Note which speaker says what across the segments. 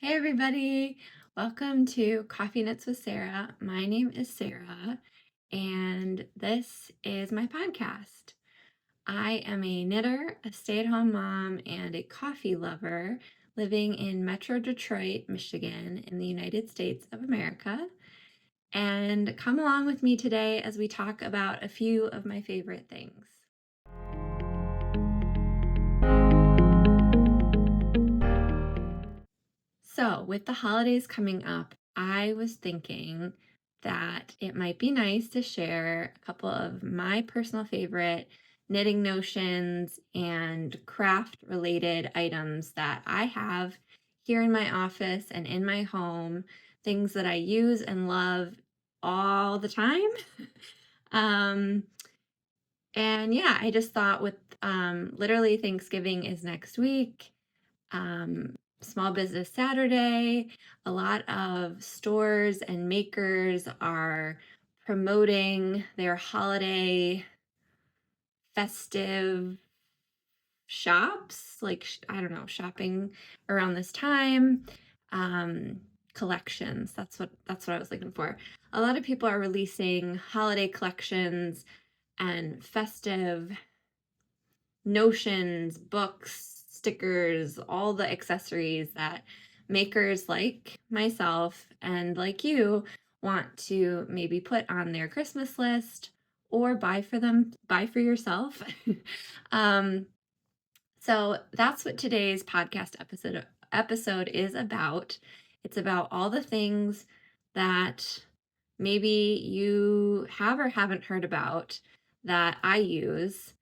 Speaker 1: Hey everybody, welcome to Coffee Knits with Sarah. My name is Sarah and this is my podcast. I am a knitter, a stay-at-home mom, and a coffee lover living in Metro Detroit, Michigan in the United States of America. And come along with me today as we talk about a few of my favorite things. So, with the holidays coming up, I was thinking that it might be nice to share a couple of my personal favorite knitting notions and craft related items that I have here in my office and in my home, things that I use and love all the time. um, and yeah, I just thought with literally Thanksgiving is next week. Small Business Saturday, a lot of stores and makers are promoting their holiday festive shops, like, I don't know, shopping around this time. Collections, that's what I was looking for. A lot of people are releasing holiday collections and festive notions, books, stickers, all the accessories that makers like myself and like you want to maybe put on their Christmas list or buy for yourself. um, so that's what today's podcast episode is about. It's about all the things that maybe you have or haven't heard about that I use,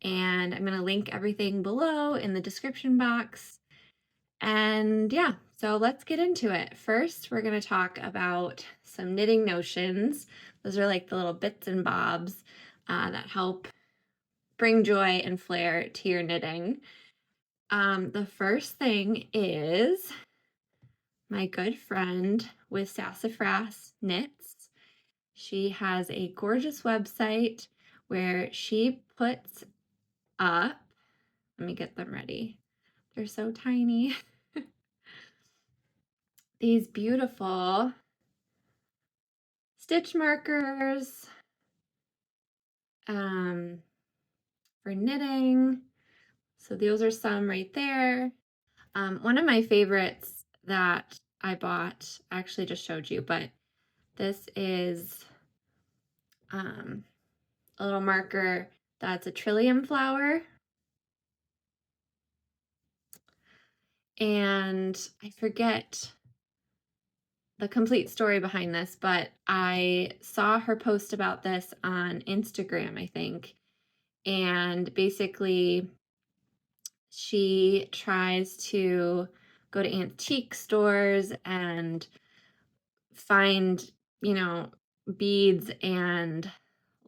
Speaker 1: and I'm going to link everything below in the description box. And yeah, so let's get into it. First, we're going to talk about some knitting notions. Those are like the little bits and bobs that help bring joy and flair to your knitting. The first thing is my good friend with Sassafras Knits. She has a gorgeous website where she puts up, let me get them ready. They're so tiny. These beautiful stitch markers for knitting. So those are some right there. One of my favorites that I bought, I actually just showed you, but this is a little marker that's a trillium flower. And I forget the complete story behind this, but I saw her post about this on Instagram, I think. And basically, she tries to go to antique stores and find, beads and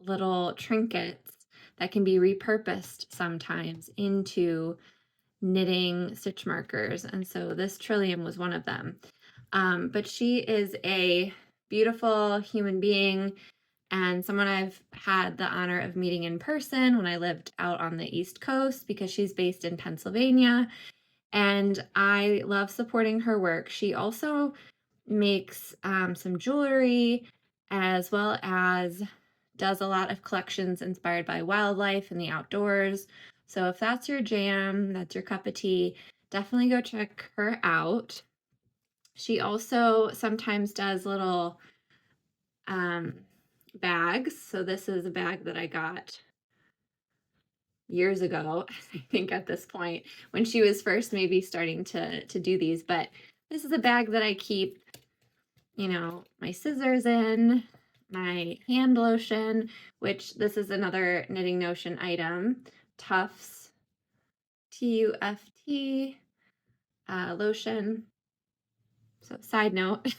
Speaker 1: little trinkets that can be repurposed sometimes into knitting stitch markers. And so this trillium was one of them. But she is a beautiful human being and someone I've had the honor of meeting in person when I lived out on the East Coast, because she's based in Pennsylvania, and I love supporting her work. She also makes some jewelry, as well as does a lot of collections inspired by wildlife and the outdoors. So if that's your jam, that's your cup of tea, definitely go check her out. She also sometimes does little bags. So this is a bag that I got years ago, I think at this point, when she was first maybe starting to do these. But this is a bag that I keep, my scissors in, my hand lotion, which this is another knitting notion item, Tufts, Tuft lotion. So side note.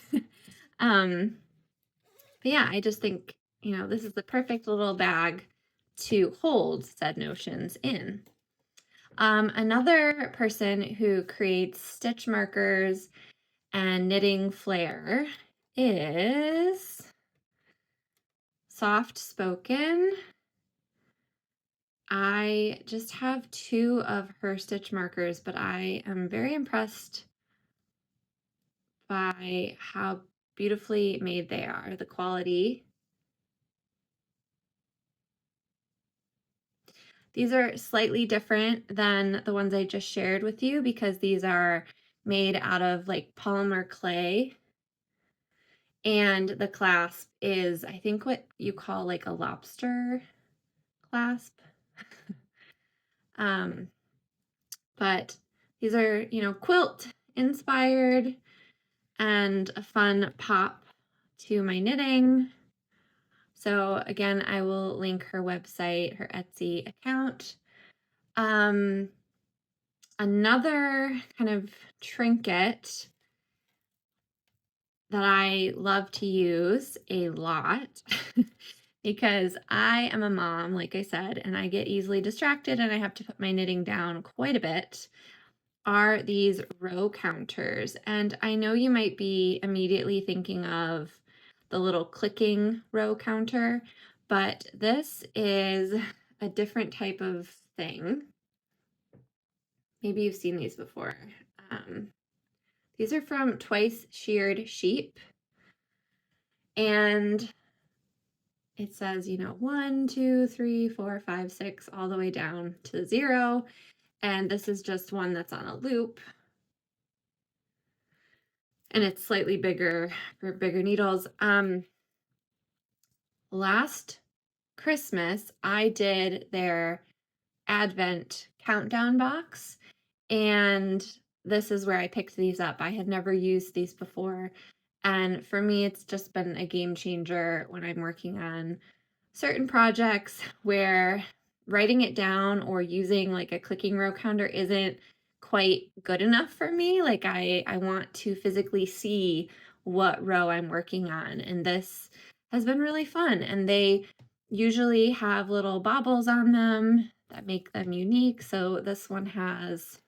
Speaker 1: But yeah, I just think, this is the perfect little bag to hold said notions in. Another person who creates stitch markers and knitting flair is Soft Spoken. I just have 2 of her stitch markers, but I am very impressed by how beautifully made they are, the quality. These are slightly different than the ones I just shared with you because these are made out of like polymer clay. And the clasp is, I think, what you call like a lobster clasp. But these are, you know, quilt inspired and a fun pop to my knitting. So again, I will link her website, her Etsy account. Another kind of trinket that I love to use a lot because I am a mom, like I said, and I get easily distracted and I have to put my knitting down quite a bit, are these row counters. And I know you might be immediately thinking of the little clicking row counter, but this is a different type of thing. Maybe you've seen these before. These are from Twice Sheared Sheep. And it says, you know, 1, 2, 3, 4, 5, 6, all the way down to 0. And this is just one that's on a loop. And it's slightly bigger for bigger needles. Last Christmas, I did their Advent countdown box. And this is where I picked these up. I had never used these before. And for me, it's just been a game changer when I'm working on certain projects where writing it down or using like a clicking row counter isn't quite good enough for me. Like I want to physically see what row I'm working on. And this has been really fun. And they usually have little baubles on them that make them unique. So this one has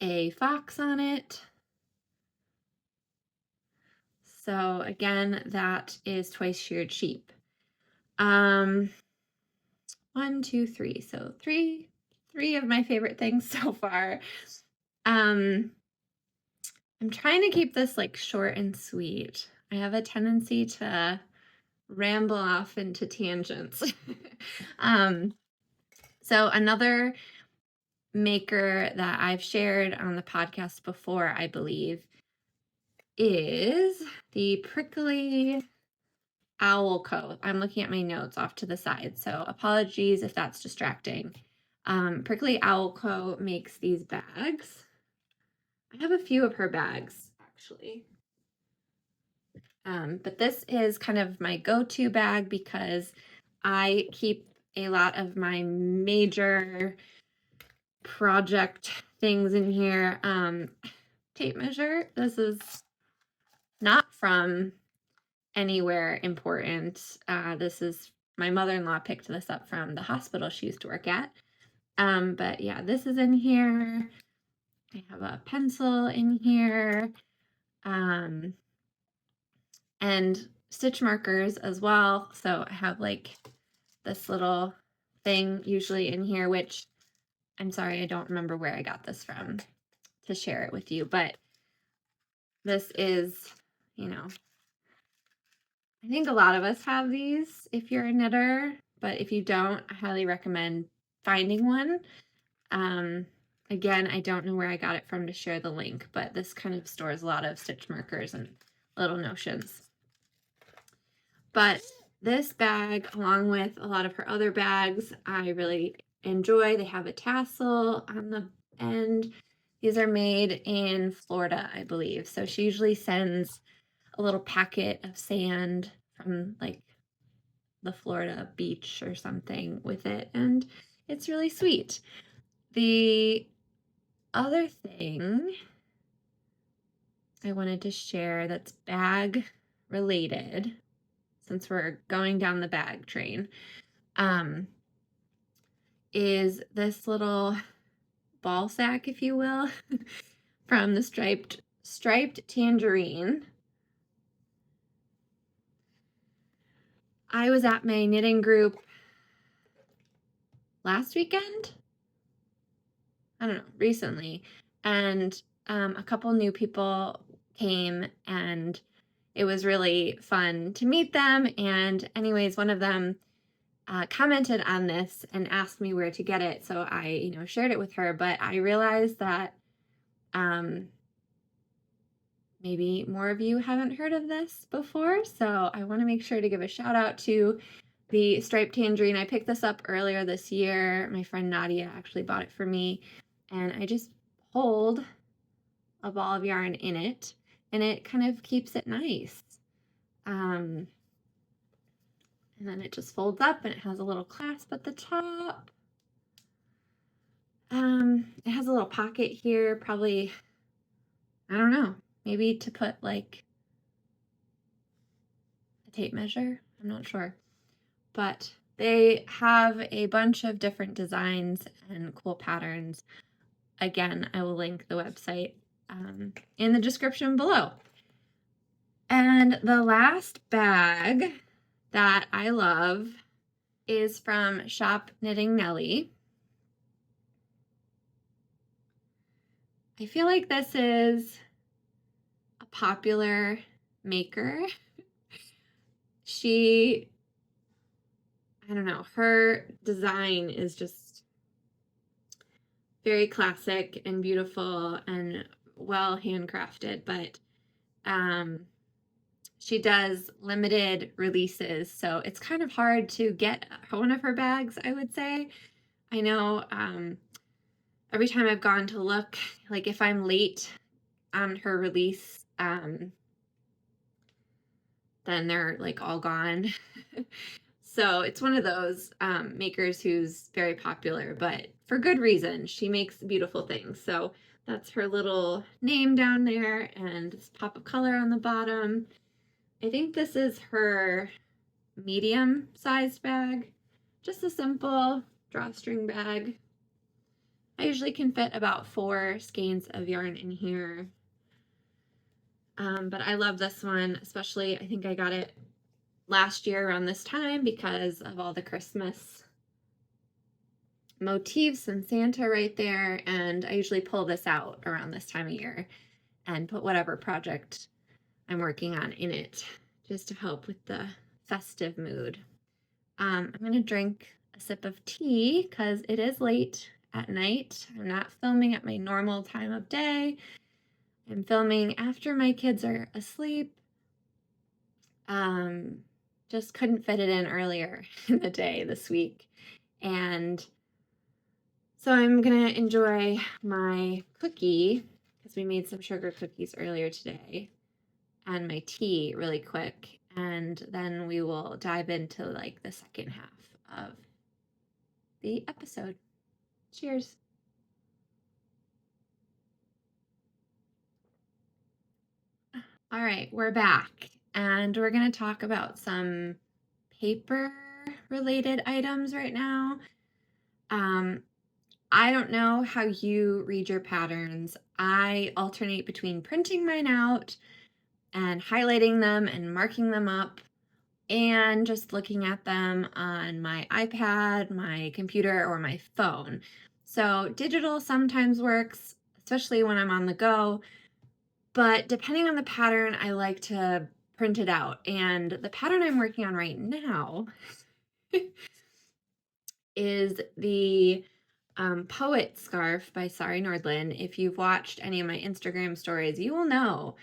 Speaker 1: a fox on it. So again, that is Twice Sheared Sheep. 1, 2, 3. So three of my favorite things so far. I'm trying to keep this like short and sweet. I have a tendency to ramble off into tangents. So another maker that I've shared on the podcast before, I believe, is the Prickly Owl Co. I'm looking at my notes off to the side, so apologies if that's distracting. Prickly Owl Co. makes these bags. I have a few of her bags, actually. But this is kind of my go-to bag because I keep a lot of my major project things in here. Tape measure. This is not from anywhere important. This is my mother-in-law picked this up from the hospital she used to work at. But yeah, this is in here. I have a pencil in here. And stitch markers as well. So I have like this little thing usually in here, which I'm sorry, I don't remember where I got this from to share it with you, but this is, you know, I think a lot of us have these if you're a knitter, but if you don't, I highly recommend finding one. Again, I don't know where I got it from to share the link, but this kind of stores a lot of stitch markers and little notions. But this bag, along with a lot of her other bags, I really enjoy. They have a tassel on the end. These are made in Florida, I believe. So she usually sends a little packet of sand from like the Florida beach or something with it, and it's really sweet. The other thing I wanted to share that's bag related, since we're going down the bag train, is this little ball sack, if you will, from the Striped Tangerine. I was at my knitting group last weekend, I don't know, recently, and a couple new people came, and it was really fun to meet them. And anyways, one of them commented on this and asked me where to get it. So I, shared it with her, but I realized that maybe more of you haven't heard of this before. So I want to make sure to give a shout out to the Striped Tangerine. I picked this up earlier this year. My friend Nadia actually bought it for me, and I just pulled a ball of yarn in it, and it kind of keeps it nice. And then it just folds up, and it has a little clasp at the top. It has a little pocket here, probably, I don't know, maybe to put like a tape measure. I'm not sure. But they have a bunch of different designs and cool patterns. Again, I will link the website in the description below. And the last bag that I love is from Shop Knitting Nellie. I feel like this is a popular maker. I don't know, her design is just very classic and beautiful and well handcrafted, but she does limited releases, so it's kind of hard to get one of her bags, I would say. I know every time I've gone to look, like if I'm late on her release, then they're like all gone. So it's one of those makers who's very popular, but for good reason. She makes beautiful things. So that's her little name down there and this pop of color on the bottom. I think this is her medium-sized bag. Just a simple drawstring bag. I usually can fit about 4 skeins of yarn in here. But I love this one, especially I think I got it last year around this time because of all the Christmas motifs and Santa right there. And I usually pull this out around this time of year and put whatever project I'm working on in it just to help with the festive mood. I'm going to drink a sip of tea because it is late at night. I'm not filming at my normal time of day. I'm filming after my kids are asleep. Just couldn't fit it in earlier in the day this week. And so I'm gonna enjoy my cookie because we made some sugar cookies earlier today, and my tea really quick. And then we will dive into like the second half of the episode. Cheers. All right, we're back, and we're going to talk about some paper related items right now. I don't know how you read your patterns. I alternate between printing mine out and highlighting them and marking them up and just looking at them on my iPad, my computer, or my phone. So digital sometimes works, especially when I'm on the go. But depending on the pattern, I like to print it out. And the pattern I'm working on right now is the Poet Scarf by Sari Nordlund. If you've watched any of my Instagram stories, you will know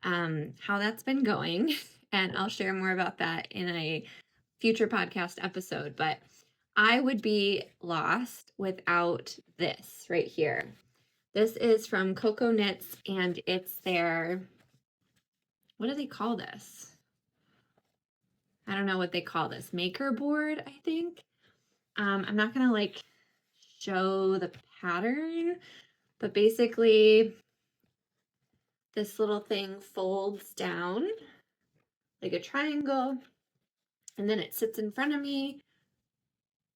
Speaker 1: how that's been going. And I'll share more about that in a future podcast episode. But I would be lost without this right here. This is from Cocoknits, and it's their, what do they call this? I don't know what they call this. Maker board, I think. I'm not going to like show the pattern, but basically this little thing folds down like a triangle, and then it sits in front of me,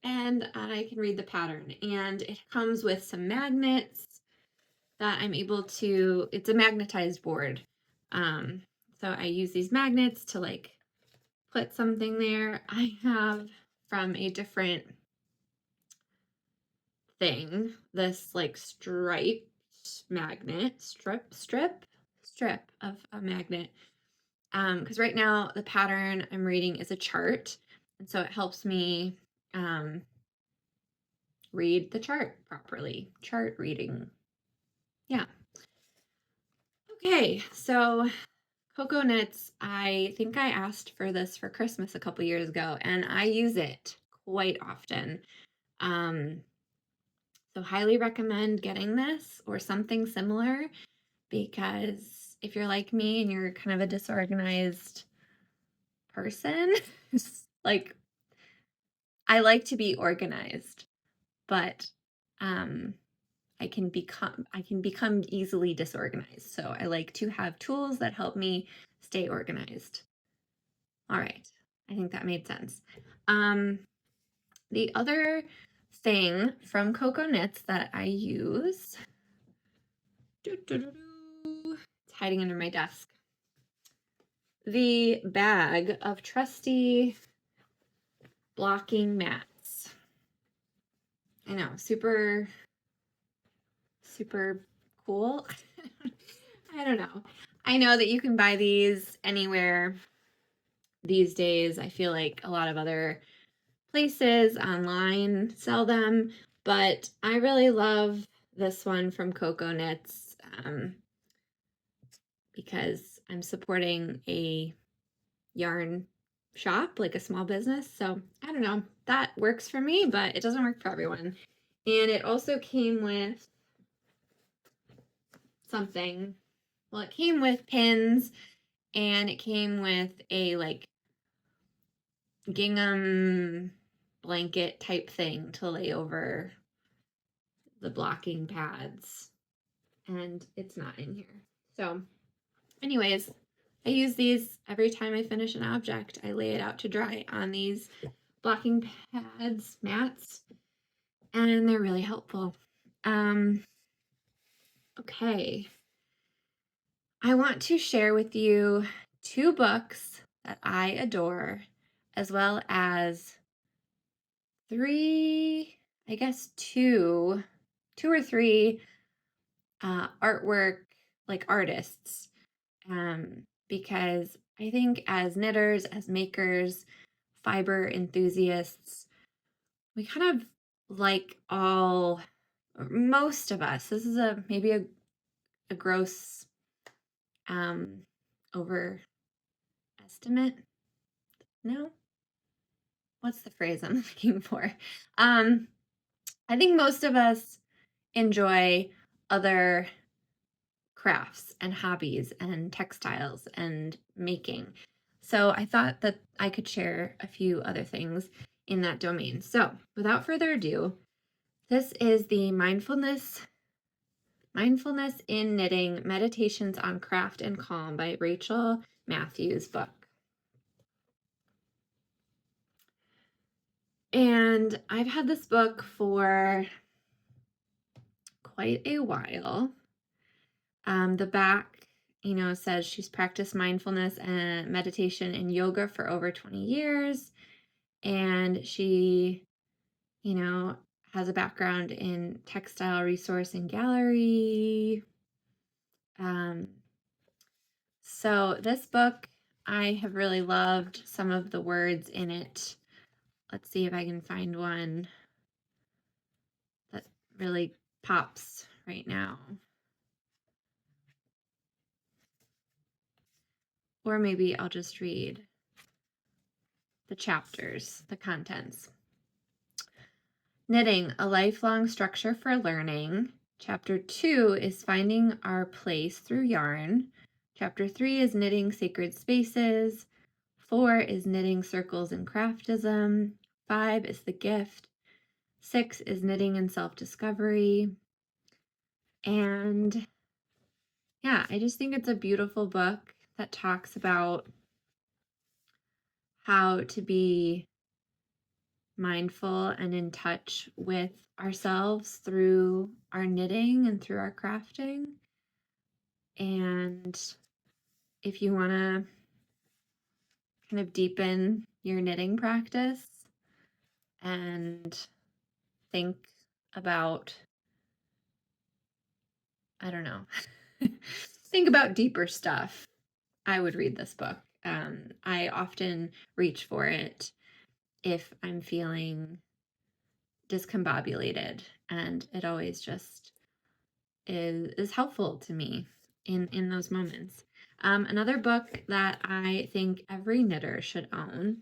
Speaker 1: and I can read the pattern. And it comes with some magnets that I'm able to, it's a magnetized board. So I use these magnets to like put something there. I have from a different thing, this like striped magnet, strip of a magnet. Because right now the pattern I'm reading is a chart, and so it helps me read the chart properly. Chart reading. Yeah. Okay, so Cocoknits, I think I asked for this for Christmas a couple years ago, and I use it quite often. So highly recommend getting this or something similar, because if you're like me and you're kind of a disorganized person, like I like to be organized, but I can become easily disorganized. So I like to have tools that help me stay organized. All right. I think that made sense. The other thing from Cocoknits that I use, it's hiding under my desk. The bag of trusty blocking mats. I know, super cool. I don't know. I know that you can buy these anywhere these days. I feel like a lot of other places online sell them, but I really love this one from Cocoknits because I'm supporting a yarn shop, like a small business. So I don't know, that works for me, but it doesn't work for everyone. And it also came with something. Well, it came with pins, and it came with a like gingham blanket type thing to lay over the blocking pads, and it's not in here. So anyways, I use these every time I finish an object. I lay it out to dry on these blocking pads, mats, and they're really helpful. Okay. I want to share with you 2 books that I adore, as well as 3, I guess 2 or 3 artwork, like artists, because I think as knitters, as makers, fiber enthusiasts, we kind of like most of us, this is maybe a gross overestimate. No, what's the phrase I'm looking for? I think most of us enjoy other crafts and hobbies and textiles and making. So I thought that I could share a few other things in that domain. So without further ado, this is the Mindfulness in Knitting, Meditations on Craft and Calm by Rachel Matthews book. And I've had this book for quite a while. The back, says she's practiced mindfulness and meditation and yoga for over 20 years. And she, has a background in textile resource and gallery. So this book, I have really loved some of the words in it. Let's see if I can find one that really pops right now. Or maybe I'll just read the chapters, the contents. Knitting, a lifelong structure for learning. Chapter 2 is finding our place through yarn. Chapter 3 is knitting sacred spaces. 4 is knitting circles and craftism. 5 is the gift. 6 is knitting and self-discovery. And yeah, I just think it's a beautiful book that talks about how to be mindful and in touch with ourselves through our knitting and through our crafting. And if you want to kind of deepen your knitting practice and think about I don't know, think about deeper stuff, I would read this book. I often reach for it if I'm feeling discombobulated, and it always just is helpful to me in those moments. Another book that I think every knitter should own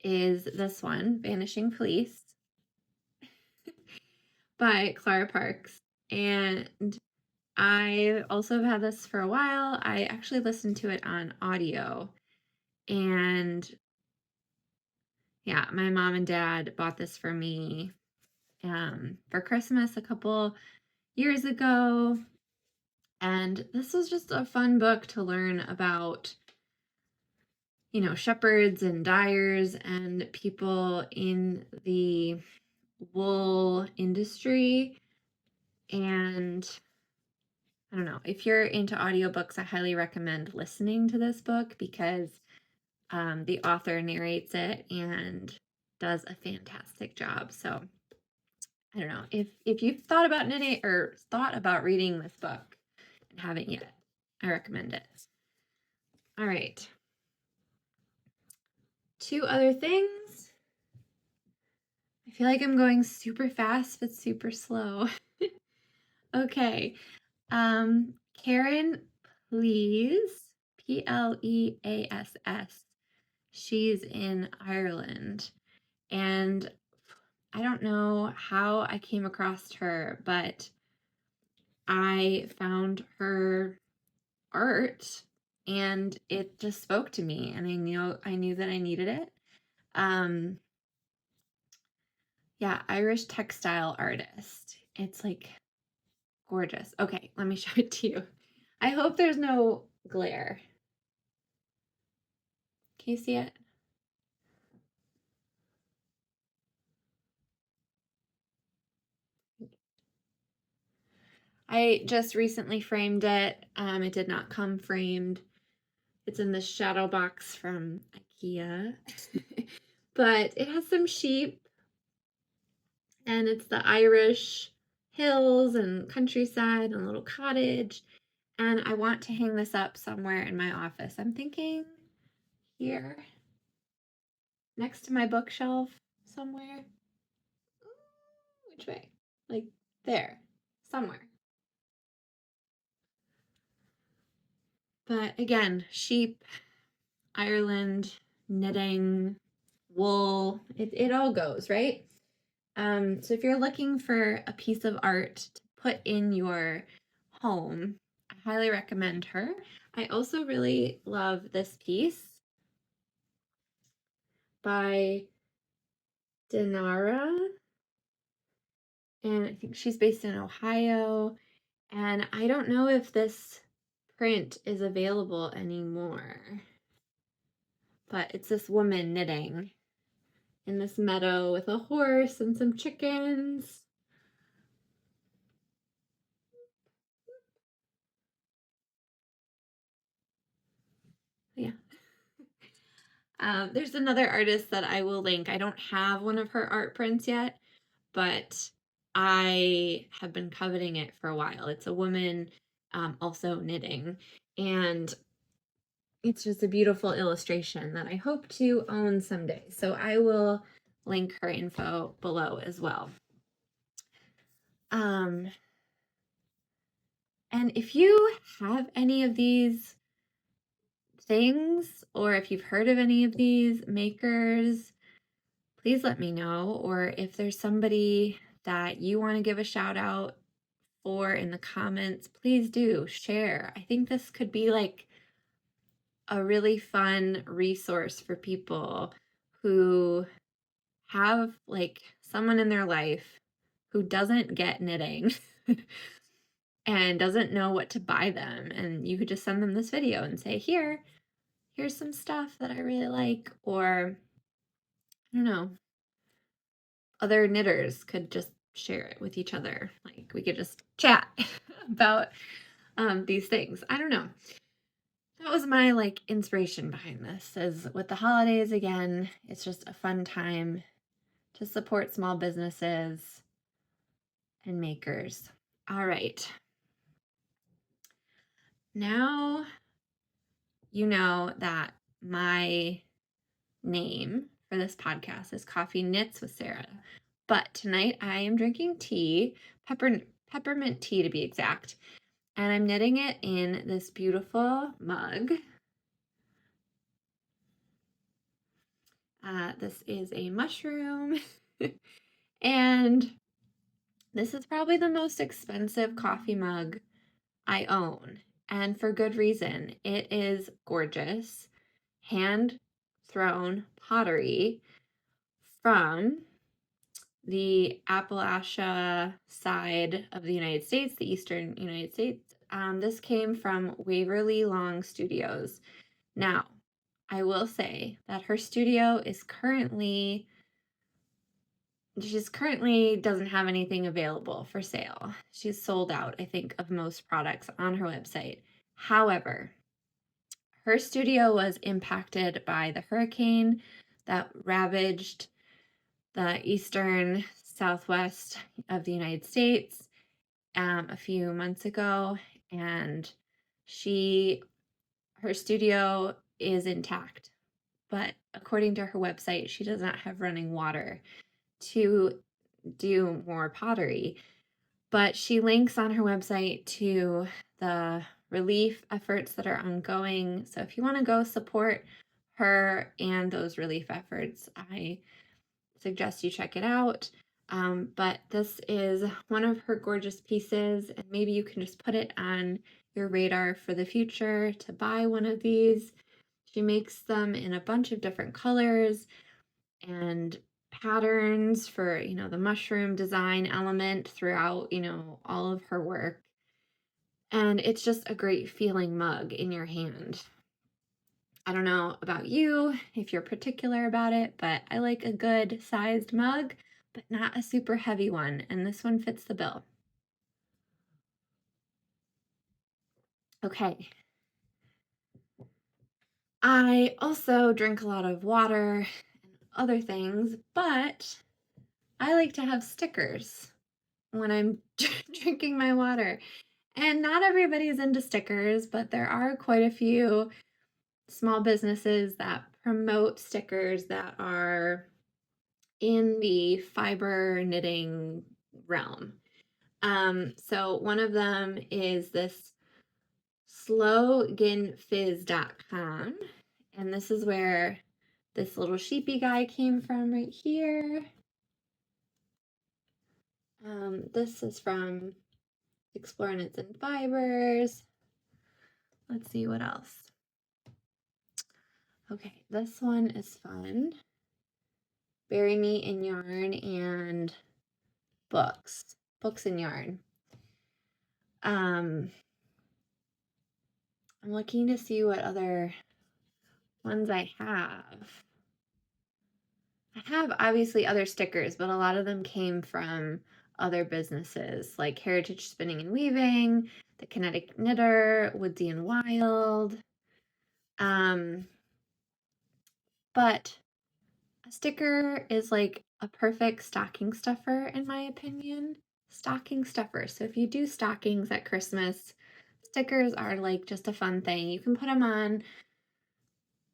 Speaker 1: is this one, Vanishing Fleece by Clara Parks. And I also have had this for a while. I actually listened to it on audio. And yeah, my mom and dad bought this for me for Christmas a couple years ago. And this was just a fun book to learn about, you know, shepherds and dyers and people in the wool industry. And I don't know, if you're into audiobooks, I highly recommend listening to this book because the author narrates it and does a fantastic job. So I don't know, if you've thought about knitting or thought about reading this book and haven't yet, I recommend it. All right. 2 other things. I feel like I'm going super fast but super slow. Okay. Karen Pleass, Pleass. She's in Ireland. And I don't know how I came across her, but I found her art and it just spoke to me, and I knew that I needed it. Yeah, Irish textile artist. It's like gorgeous. Okay, let me show it to you. I hope there's no glare. Can you see it? I just recently framed it. It did not come framed. It's in the shadow box from IKEA. But it has some sheep, and it's the Irish hills and countryside and a little cottage. And I want to hang this up somewhere in my office. I'm thinking here, next to my bookshelf somewhere. Which way? Like there, somewhere. But again, sheep, Ireland, knitting, wool, it all goes, right? So if you're looking for a piece of art to put in your home, I highly recommend her. I also really love this piece by Mirdinara, and I think she's based in Ohio. And I don't know if this print is available anymore, but it's this woman knitting in this meadow with a horse and some chickens. Yeah. There's another artist that I will link. I don't have one of her art prints yet, but I have been coveting it for a while. It's a woman also knitting, and it's just a beautiful illustration that I hope to own someday. So I will link her info below as well. And if you have any of these things, or if you've heard of any of these makers, please let me know. Or if there's somebody that you want to give a shout out for in the comments, please do share. I think this could be like a really fun resource for people who have like someone in their life who doesn't get knitting and doesn't know what to buy them. And you could just send them this video and say, here's some stuff that I really like. Or I don't know, other knitters could just share it with each other. Like we could just chat about these things. I don't know. That was my like inspiration behind this. Is with the holidays again, it's just a fun time to support small businesses and makers. All right. now you know that my name for this podcast is Coffee Knits with Sarah. But tonight I am drinking tea, peppermint tea to be exact, and I'm knitting it in this beautiful mug. This is a mushroom, and this is probably the most expensive coffee mug I own, and for good reason. It is gorgeous, hand-thrown pottery from the Appalachia side of the United States, the eastern United States. This came from Waverly Long Studios. Now, I will say that her studio is currently doesn't have anything available for sale. She's sold out, I think, of most products on her website. However, her studio was impacted by the hurricane that ravaged the eastern southwest of the United States a few months ago, and her studio is intact. But according to her website, she does not have running water to do more pottery. But she links on her website to the relief efforts that are ongoing. So if you want to go support her and those relief efforts, I suggest you check it out. But this is one of her gorgeous pieces, and maybe you can just put it on your radar for the future to buy one of these. She makes them in a bunch of different colors and patterns for, the mushroom design element throughout, all of her work. And it's just a great feeling mug in your hand. I don't know about you, if you're particular about it, but I like a good sized mug, but not a super heavy one, and this one fits the bill. Okay. I also drink a lot of water and other things, but I like to have stickers when I'm drinking my water. And not everybody's into stickers, but there are quite a few small businesses that promote stickers that are in the fiber knitting realm. So one of them is this sloganfizz.com, and this is where this little sheepy guy came from right here. This is from Explore Knits and Fibers. Let's see what else. Okay, this one is fun. Bury Me in Yarn and Books and Yarn. I'm looking to see what other ones I have. I have obviously other stickers, but a lot of them came from other businesses like Heritage Spinning and Weaving, The Kinetic Knitter, Woodsy and Wild. But a sticker is like a perfect stocking stuffer, in my opinion. Stocking stuffer. So if you do stockings at Christmas, stickers are like just a fun thing. You can put them on,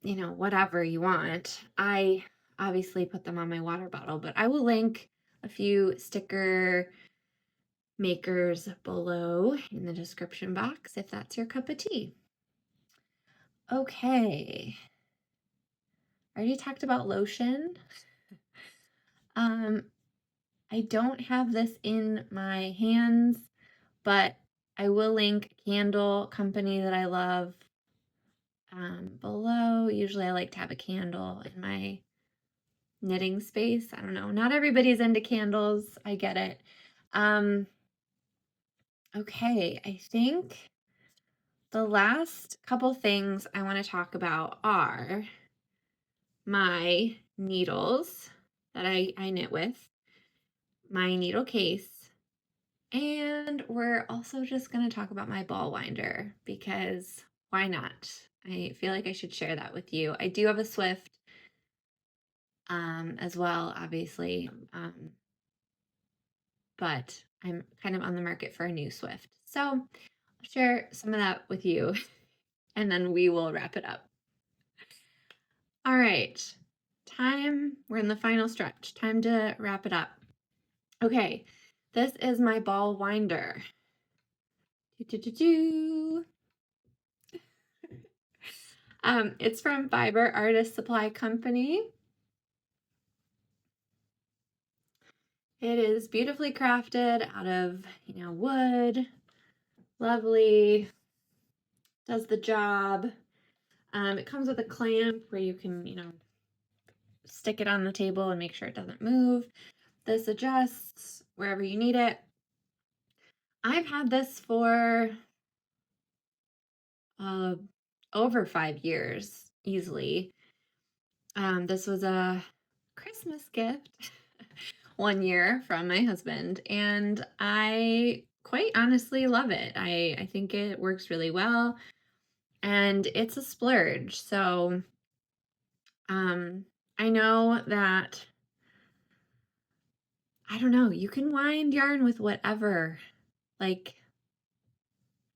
Speaker 1: whatever you want. I obviously put them on my water bottle, but I will link a few sticker makers below in the description box if that's your cup of tea. Okay. I already talked about lotion. I don't have this in my hands, but I will link a candle company that I love below. Usually I like to have a candle in my knitting space. I don't know. Not everybody's into candles. I get it. Okay, I think the last couple things I want to talk about are my needles that I knit with, my needle case, and we're also just going to talk about my ball winder because why not? I feel like I should share that with you. I do have a Swift as well, obviously, but I'm kind of on the market for a new Swift. So I'll share some of that with you, and then we will wrap it up. All right, we're in the final stretch. Time to wrap it up. Okay, this is my ball winder. It's from Fiber Artist Supply Company. It is beautifully crafted out of, wood. Lovely. Does the job. It comes with a clamp where you can, stick it on the table and make sure it doesn't move. This adjusts wherever you need it. I've had this for over 5 years, easily. This was a Christmas gift one year from my husband, and I quite honestly love it. I think it works really well, and it's a splurge. So I know that, I don't know, you can wind yarn with whatever, like,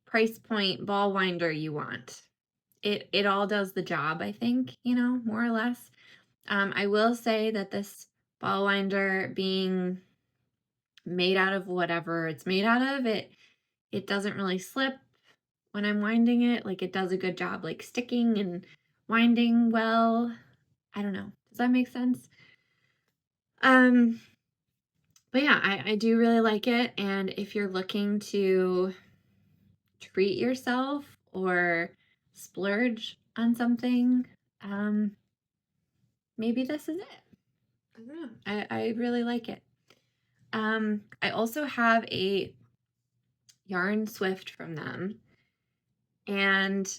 Speaker 1: price point ball winder you want. It all does the job, I think, more or less. I will say that this ball winder, being made out of whatever it's made out of, it doesn't really slip when I'm winding it. Like, it does a good job, like, sticking and winding well. I don't know. Does that make sense? But yeah, I do really like it. And if you're looking to treat yourself or splurge on something, maybe this is it. I don't know. I really like it. I also have a yarn Swift from them, and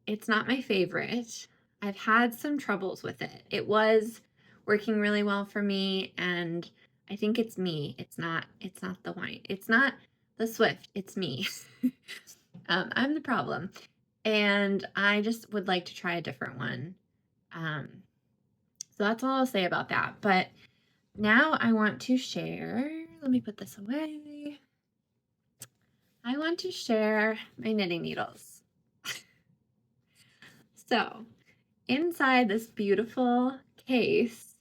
Speaker 1: it's not my favorite. I've had some troubles with it. It was working really well for me, and I think it's me. It's not the wine. It's not the Swift. It's me. I'm the problem. And I just would like to try a different one. So that's all I'll say about that. But now I want to share, let me put this away. I want to share my knitting needles. So inside this beautiful case,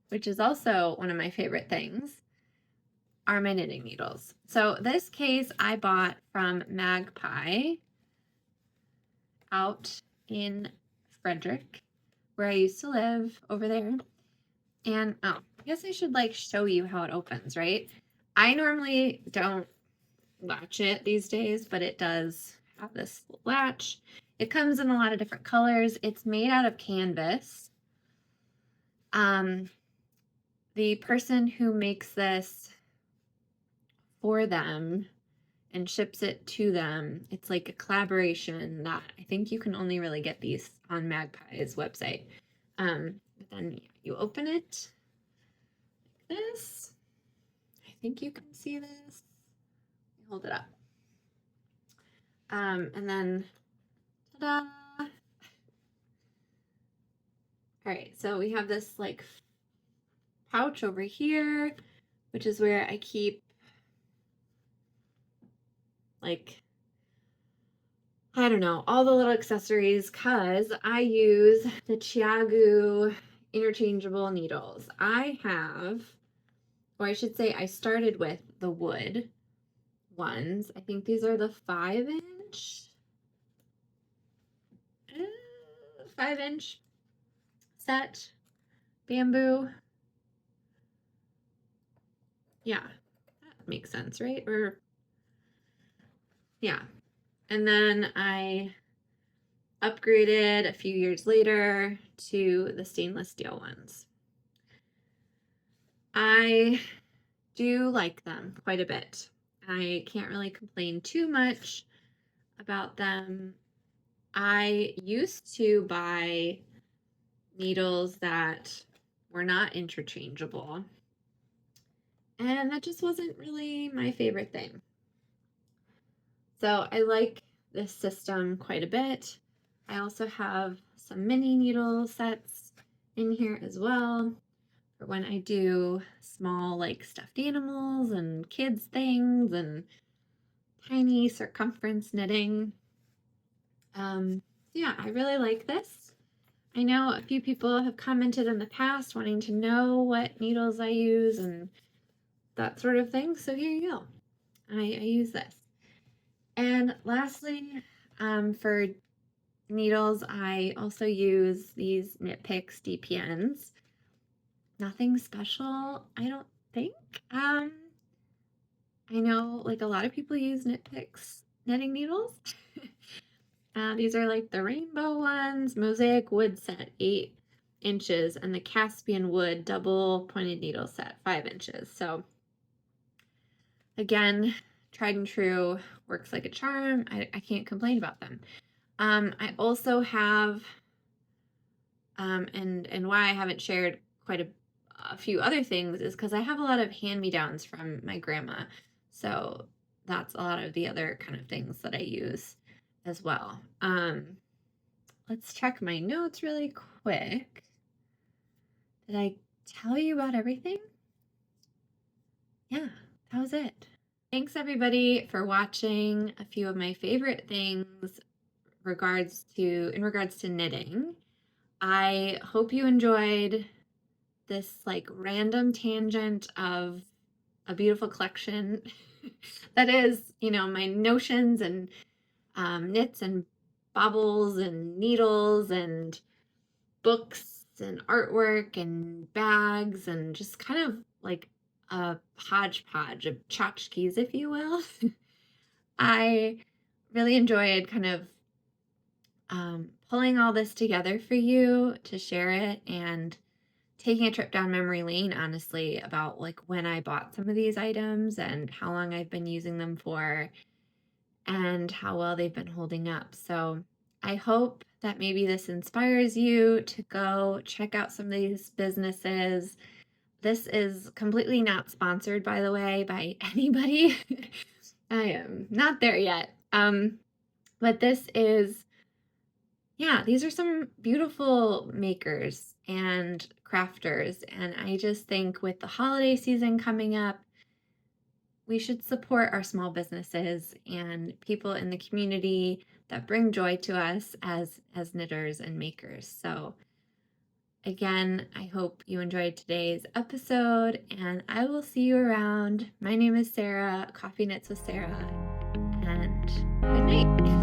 Speaker 1: which is also one of my favorite things, are my knitting needles. So this case I bought from Magpie out in Frederick, where I used to live over there. And I guess I should show you how it opens, right? I normally don't latch it these days, but it does have this latch. It comes in a lot of different colors. It's made out of canvas. The person who makes this for them and ships it to them, it's like a collaboration that I think you can only really get these on Magpie's website. But then you open it like this. I think you can see this. Hold it up. And then, ta-da! All right, so we have this pouch over here, which is where I keep I don't know, all the little accessories, because I use the ChiaoGoo interchangeable needles. I have, or I should say I started with the wood ones. I think these are the 5-inch. 5-inch set bamboo. Yeah, that makes sense, right? Or yeah. And then I upgraded a few years later to the stainless steel ones. I do like them quite a bit. I can't really complain too much about them. I used to buy needles that were not interchangeable, and that just wasn't really my favorite thing. So I like this system quite a bit. I also have some mini needle sets in here as well for when I do small stuffed animals and kids things and tiny circumference knitting. Yeah, I really like this. I know a few people have commented in the past wanting to know what needles I use and that sort of thing. So here you go. I use this. And lastly, for needles, I also use these Knit Picks DPNs. Nothing special, I don't think. I know like a lot of people use Knit Picks knitting needles. These are like the rainbow ones, mosaic wood set 8 inches, and the Caspian wood double pointed needle set 5 inches. So again, tried and true, works like a charm. I can't complain about them. I also have, and why I haven't shared quite a few other things is because I have a lot of hand-me-downs from my grandma. So that's a lot of the other kind of things that I use as well. Let's check my notes really quick. Did I tell you about everything? Yeah, that was it. Thanks everybody for watching a few of my favorite things in regards to knitting. I hope you enjoyed this like random tangent of a beautiful collection that is, you know, my notions and knits and baubles and needles and books and artwork and bags and just kind of like a hodgepodge of tchotchkes, if you will. I really enjoyed kind of pulling all this together for you to share it and taking a trip down memory lane, honestly, about like when I bought some of these items and how long I've been using them for and how well they've been holding up. So I hope that maybe this inspires you to go check out some of these businesses. This is completely not sponsored, by the way, by anybody. I am not there yet. But this is, yeah, these are some beautiful makers and crafters. And I just think with the holiday season coming up, we should support our small businesses and people in the community that bring joy to us as knitters and makers. So again, I hope you enjoyed today's episode and I will see you around. My name is Sarah, Coffee Knits with Sarah, and good night.